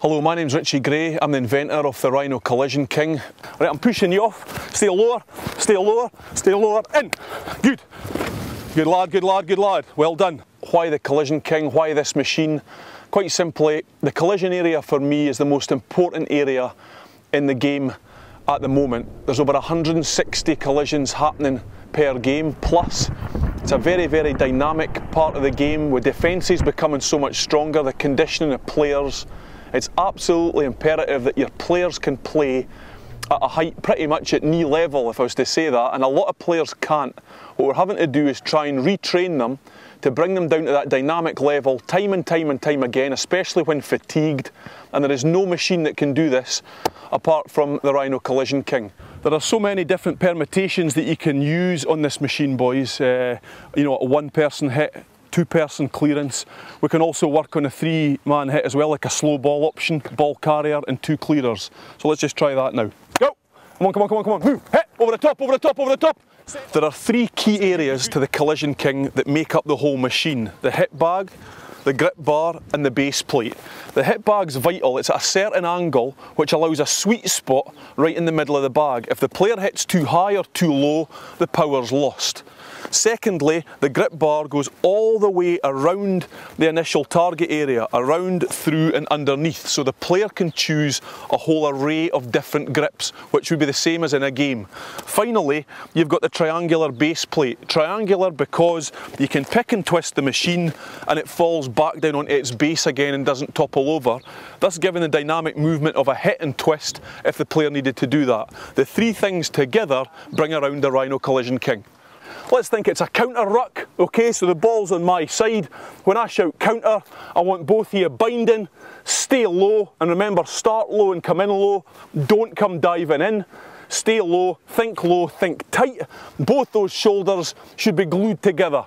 Hello, my name's Richie Gray. I'm the inventor of the Rhino Collision King. Right, I'm pushing you off. Stay lower, stay lower, stay lower, in. Good. Good lad, good lad, good lad. Well done. Why the Collision King? Why this machine? Quite simply, the collision area for me is the most important area in the game at the moment. There's over 160 collisions happening per game, plus it's a very, very dynamic part of the game with defences becoming so much stronger, the conditioning of players. It's absolutely imperative that your players can play at a height pretty much at knee level, if I was to say that, and a lot of players can't. What we're having to do is try and retrain them to bring them down to that dynamic level time and time and time again, especially when fatigued, and there is no machine that can do this apart from the Rhino Collision King. There are so many different permutations that you can use on this machine, boys. You know, a one-person hit, two-person clearance. We can also work on a three-man hit as well, like a slow ball option, ball carrier and two clearers. So let's just try that now. Go! Come on, come on, come on, come on. Move! Hit! Over the top, over the top, over the top! There are three key areas to the Collision King that make up the whole machine. The hip bag, the grip bar and the base plate. The hip bag's vital. It's at a certain angle which allows a sweet spot right in the middle of the bag. If the player hits too high or too low, the power's lost. Secondly, the grip bar goes all the way around the initial target area, around, through and underneath, so the player can choose a whole array of different grips, which would be the same as in a game. Finally, you've got the triangular base plate. Triangular because you can pick and twist the machine and it falls back down onto its base again and doesn't topple over, thus giving the dynamic movement of a hit and twist if the player needed to do that. The three things together bring around the Rhino Collision King. Let's think it's a counter ruck, okay, so the ball's on my side. When I shout counter, I want both of you binding, stay low, and remember, start low and come in low, don't come diving in. Stay low, think tight. Both those shoulders should be glued together.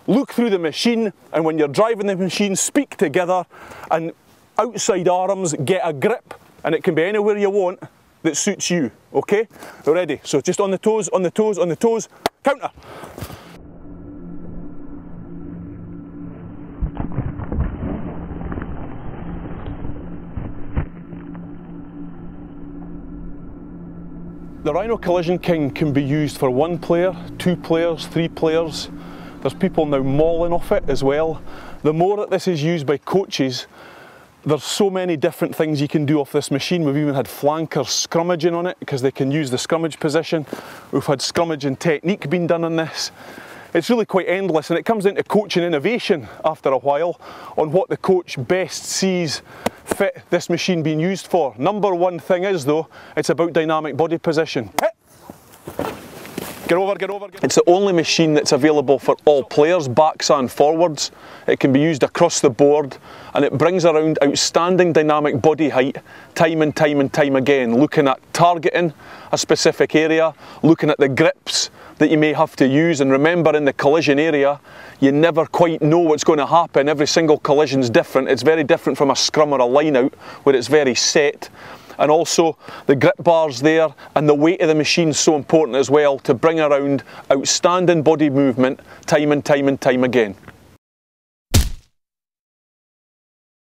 Look through the machine, and when you're driving the machine, speak together, and outside arms, get a grip, and it can be anywhere you want that suits you, okay? We're ready, so just on the toes, on the toes, on the toes. Counter! The Rhino Collision King can be used for one player, two players, three players. There's people now mauling off it as well. The more that this is used by coaches, there's so many different things you can do off this machine. We've even had flankers scrummaging on it because they can use the scrummage position. We've had scrummaging technique being done on this. It's really quite endless, and it comes into coaching innovation after a while on what the coach best sees fit this machine being used for. Number one thing is though, it's about dynamic body position. Hit. Get over, get over, get over. It's the only machine that's available for all players, backs and forwards. It can be used across the board, and it brings around outstanding dynamic body height time and time and time again, looking at targeting a specific area, looking at the grips that you may have to use, and remember, in the collision area, you never quite know what's going to happen. Every single collision's different. It's very different from a scrum or a line out where it's very set. And also the grip bars there, and the weight of the machine is so important as well to bring around outstanding body movement time and time and time again.